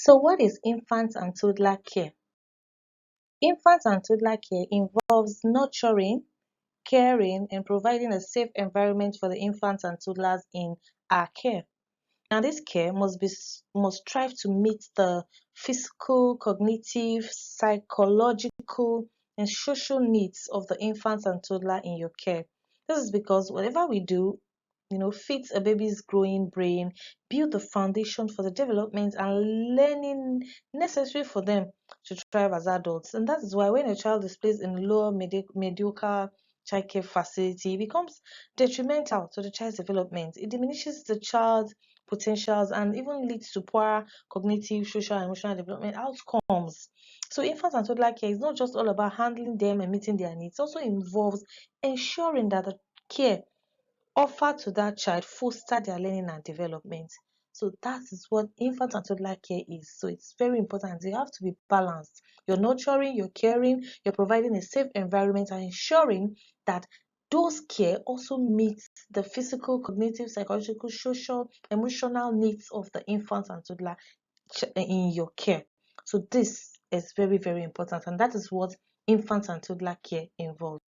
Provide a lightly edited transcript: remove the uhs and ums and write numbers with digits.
So what is infant and toddler care? Infant and toddler care involves nurturing, caring, and providing a safe environment for the infants and toddlers in our care. Now, this care must strive to meet the physical, cognitive, psychological, and social needs of the infants and toddler in your care. This is because whatever we do, fits a baby's growing brain, build the foundation for the development and learning necessary for them to thrive as adults. And that is why when a child is placed in a lower mediocre childcare facility, it becomes detrimental to the child's development. It diminishes the child's potentials and even leads to poor cognitive, social, and emotional development outcomes. So, infant and toddler care is not just all about handling them and meeting their needs, it also involves ensuring that the care offered to that child foster their learning and development. So that is what infant and toddler care is. So it's very important. You have to be balanced. You're nurturing, you're caring, you're providing a safe environment and ensuring that those care also meets the physical, cognitive, psychological, social, emotional needs of the infant and toddler in your care. So this is very, very important, and that is what infant and toddler care involves.